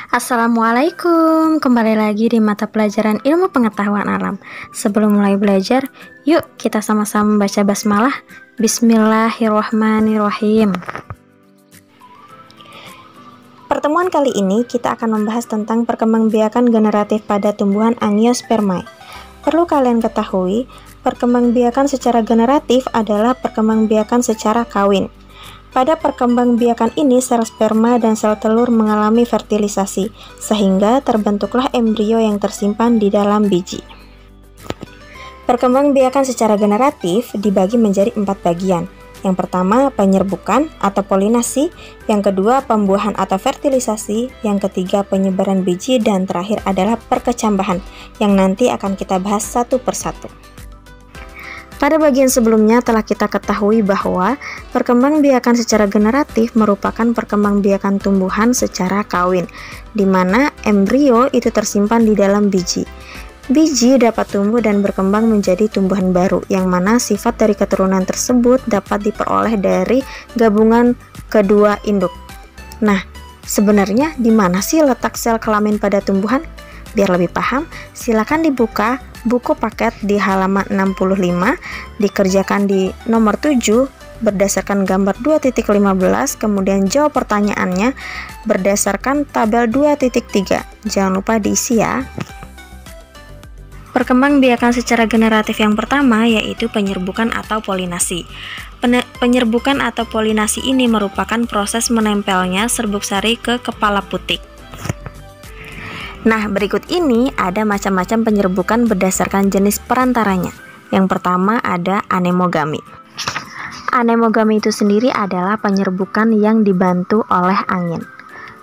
Assalamualaikum, kembali lagi di mata pelajaran ilmu pengetahuan alam. Sebelum mulai belajar, yuk kita sama-sama membaca basmalah. Bismillahirrahmanirrahim. Pertemuan kali ini kita akan membahas tentang perkembangbiakan generatif pada tumbuhan Angiospermae. Perlu kalian ketahui, perkembangbiakan secara generatif adalah perkembangbiakan secara kawin. Pada perkembangbiakan ini, sel sperma dan sel telur mengalami fertilisasi, sehingga terbentuklah embrio yang tersimpan di dalam biji. Perkembangbiakan secara generatif dibagi menjadi 4 bagian. Yang pertama, penyerbukan atau polinasi, yang kedua, pembuahan atau fertilisasi, yang ketiga, penyebaran biji, dan terakhir adalah perkecambahan, yang nanti akan kita bahas satu persatu. Pada bagian sebelumnya telah kita ketahui bahwa perkembangbiakan secara generatif merupakan perkembangbiakan tumbuhan secara kawin, di mana embrio itu tersimpan di dalam biji. Biji dapat tumbuh dan berkembang menjadi tumbuhan baru, yang mana sifat dari keturunan tersebut dapat diperoleh dari gabungan kedua induk. Nah, sebenarnya di mana sih letak sel kelamin pada tumbuhan? Biar lebih paham, silakan dibuka buku paket di halaman 65, dikerjakan di nomor 7 berdasarkan gambar 2.15, kemudian jawab pertanyaannya berdasarkan tabel 2.3. Jangan lupa diisi ya. Perkembangbiakan secara generatif yang pertama yaitu penyerbukan atau polinasi. Penyerbukan atau polinasi ini merupakan proses menempelnya serbuk sari ke kepala putik. Nah, berikut ini ada macam-macam penyerbukan berdasarkan jenis perantaranya. Yang pertama ada anemogami. Anemogami itu sendiri adalah penyerbukan yang dibantu oleh angin.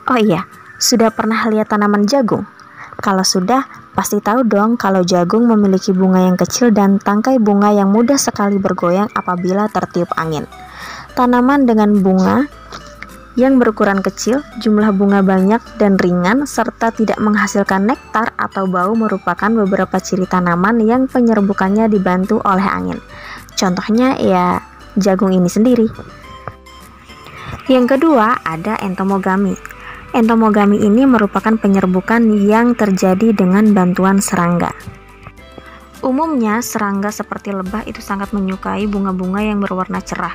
Oh iya, sudah pernah lihat tanaman jagung? Kalau sudah, pasti tahu dong kalau jagung memiliki bunga yang kecil dan tangkai bunga yang mudah sekali bergoyang apabila tertiup angin. Tanaman dengan bunga yang berukuran kecil, jumlah bunga banyak dan ringan, serta tidak menghasilkan nektar atau bau merupakan beberapa ciri tanaman yang penyerbukannya dibantu oleh angin. Contohnya ya jagung ini sendiri. Yang kedua ada entomogami. Entomogami ini merupakan penyerbukan yang terjadi dengan bantuan serangga. Umumnya serangga seperti lebah itu sangat menyukai bunga-bunga yang berwarna cerah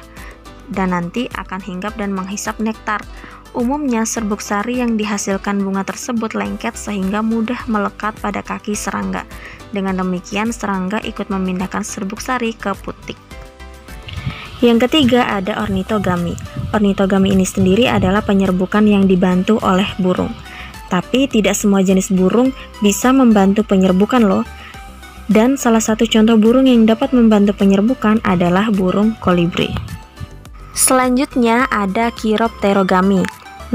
dan nanti akan hinggap dan menghisap nektar. Umumnya serbuk sari yang dihasilkan bunga tersebut lengket sehingga mudah melekat pada kaki serangga. Dengan demikian serangga ikut memindahkan serbuk sari ke putik. Yang ketiga ada ornitogami. Ornitogami ini sendiri adalah penyerbukan yang dibantu oleh burung. Tapi tidak semua jenis burung bisa membantu penyerbukan loh. Dan salah satu contoh burung yang dapat membantu penyerbukan adalah burung kolibri. Selanjutnya ada chiropterogami.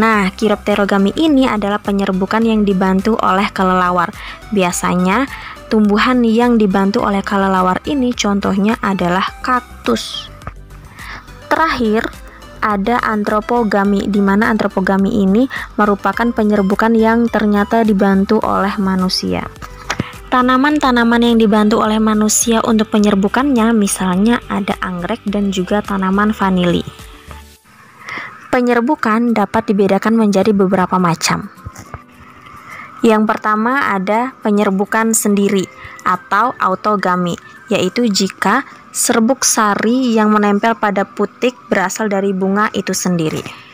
Nah, chiropterogami ini adalah penyerbukan yang dibantu oleh kelelawar. Biasanya tumbuhan yang dibantu oleh kelelawar ini contohnya adalah kaktus. Terakhir ada antropogami, di mana antropogami ini merupakan penyerbukan yang ternyata dibantu oleh manusia. Tanaman-tanaman yang dibantu oleh manusia untuk penyerbukannya misalnya ada anggrek dan juga tanaman vanili. Penyerbukan dapat dibedakan menjadi beberapa macam. Yang pertama ada penyerbukan sendiri atau autogami, yaitu jika serbuk sari yang menempel pada putik berasal dari bunga itu sendiri.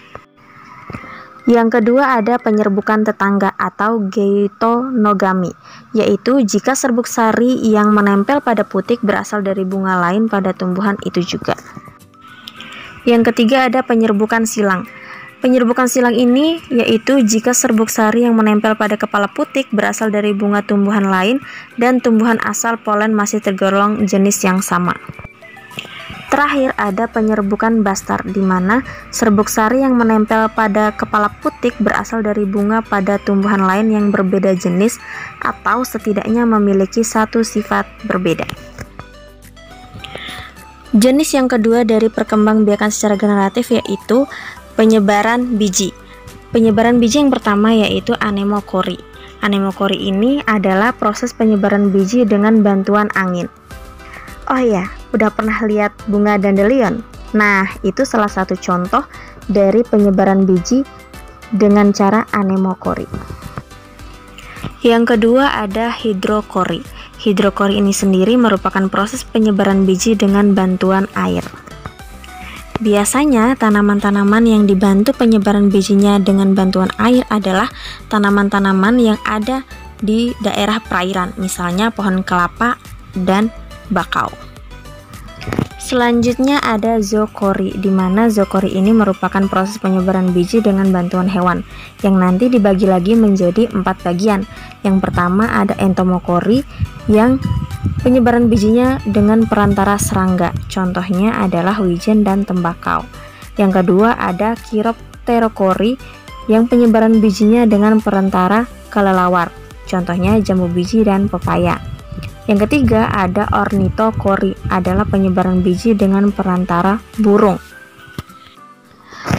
Yang kedua ada penyerbukan tetangga atau geitonogami, yaitu jika serbuk sari yang menempel pada putik berasal dari bunga lain pada tumbuhan itu juga. Yang ketiga ada penyerbukan silang. Penyerbukan silang ini yaitu jika serbuk sari yang menempel pada kepala putik berasal dari bunga tumbuhan lain dan tumbuhan asal polen masih tergolong jenis yang sama. Terakhir ada penyerbukan bastar, di mana serbuk sari yang menempel pada kepala putik berasal dari bunga pada tumbuhan lain yang berbeda jenis atau setidaknya memiliki satu sifat berbeda. Jenis yang kedua dari perkembangbiakan secara generatif yaitu penyebaran biji. Penyebaran biji yang pertama yaitu anemokori. Anemokori ini adalah proses penyebaran biji dengan bantuan angin. Oh iya, udah pernah lihat bunga dandelion? Nah, itu salah satu contoh dari penyebaran biji dengan cara anemokori. Yang kedua ada hidrokori. Hidrokori ini sendiri merupakan proses penyebaran biji dengan bantuan air. Biasanya tanaman-tanaman yang dibantu penyebaran bijinya dengan bantuan air adalah tanaman-tanaman yang ada di daerah perairan, misalnya pohon kelapa dan bakau. Selanjutnya ada zookori, di mana zookori ini merupakan proses penyebaran biji dengan bantuan hewan, yang nanti dibagi lagi menjadi 4 bagian. Yang pertama ada entomokori, yang penyebaran bijinya dengan perantara serangga, contohnya adalah wijen dan tembakau. Yang kedua ada chiropterokori, yang penyebaran bijinya dengan perantara kelelawar, contohnya jambu biji dan pepaya. Yang ketiga ada ornitokori, adalah penyebaran biji dengan perantara burung.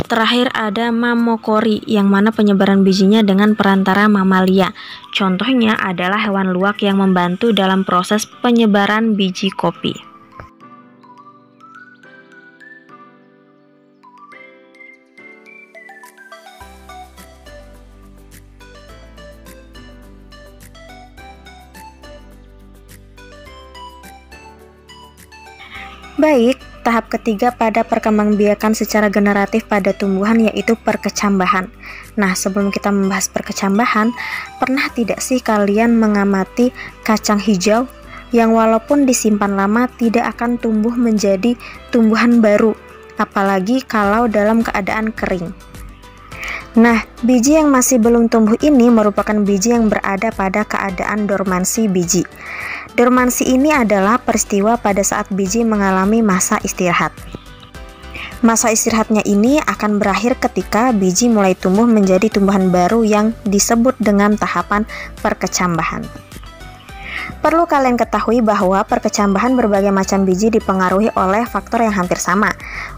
Terakhir ada mamokori, yang mana penyebaran bijinya dengan perantara mamalia. Contohnya adalah hewan luwak yang membantu dalam proses penyebaran biji kopi. Baik, tahap ketiga pada perkembangbiakan secara generatif pada tumbuhan yaitu perkecambahan. Nah, sebelum kita membahas perkecambahan, pernah tidak sih kalian mengamati kacang hijau yang walaupun disimpan lama tidak akan tumbuh menjadi tumbuhan baru, apalagi kalau dalam keadaan kering? Nah, biji yang masih belum tumbuh ini merupakan biji yang berada pada keadaan dormansi biji. Dormansi ini adalah peristiwa pada saat biji mengalami masa istirahat. Masa istirahatnya ini akan berakhir ketika biji mulai tumbuh menjadi tumbuhan baru yang disebut dengan tahapan perkecambahan. Perlu kalian ketahui bahwa perkecambahan berbagai macam biji dipengaruhi oleh faktor yang hampir sama.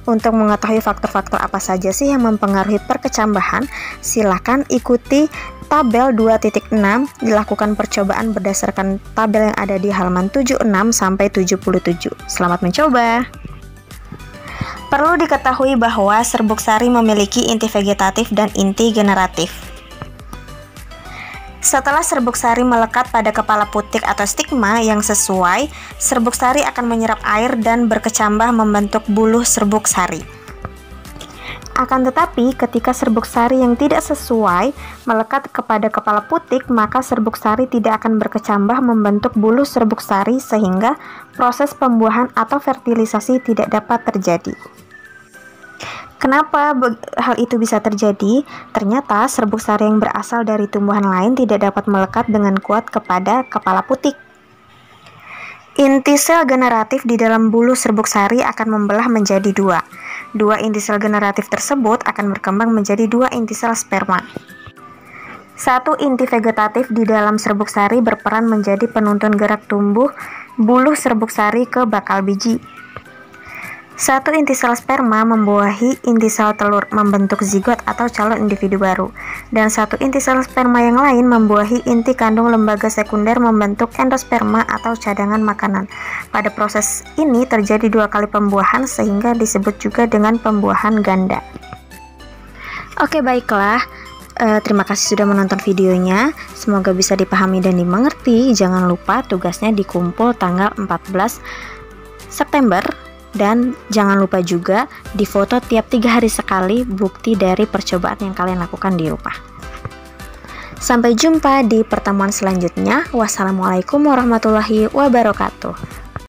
Untuk mengetahui faktor-faktor apa saja sih yang mempengaruhi perkecambahan, silakan ikuti tabel 2.6, dilakukan percobaan berdasarkan tabel yang ada di halaman 76 sampai 77. Selamat mencoba. Perlu diketahui bahwa serbuk sari memiliki inti vegetatif dan inti generatif. Setelah serbuk sari melekat pada kepala putik atau stigma yang sesuai, serbuk sari akan menyerap air dan berkecambah membentuk buluh serbuk sari. Akan tetapi, ketika serbuk sari yang tidak sesuai melekat kepada kepala putik, maka serbuk sari tidak akan berkecambah membentuk buluh serbuk sari sehingga proses pembuahan atau fertilisasi tidak dapat terjadi. Kenapa hal itu bisa terjadi? Ternyata serbuk sari yang berasal dari tumbuhan lain tidak dapat melekat dengan kuat kepada kepala putik. Inti sel generatif di dalam buluh serbuk sari akan membelah menjadi dua. Dua inti sel generatif tersebut akan berkembang menjadi dua inti sel sperma. Satu inti vegetatif di dalam serbuk sari berperan menjadi penuntun gerak tumbuh buluh serbuk sari ke bakal biji. Satu inti sel sperma membuahi inti sel telur membentuk zigot atau calon individu baru, dan satu inti sel sperma yang lain membuahi inti kandung lembaga sekunder membentuk endosperma atau cadangan makanan. Pada proses ini terjadi 2 kali pembuahan sehingga disebut juga dengan pembuahan ganda. Oke, baiklah. Terima kasih sudah menonton videonya. Semoga bisa dipahami dan dimengerti. Jangan lupa tugasnya dikumpul tanggal 14 September. Dan jangan lupa juga difoto tiap 3 hari sekali bukti dari percobaan yang kalian lakukan di rumah. Sampai jumpa di pertemuan selanjutnya. Wassalamualaikum warahmatullahi wabarakatuh.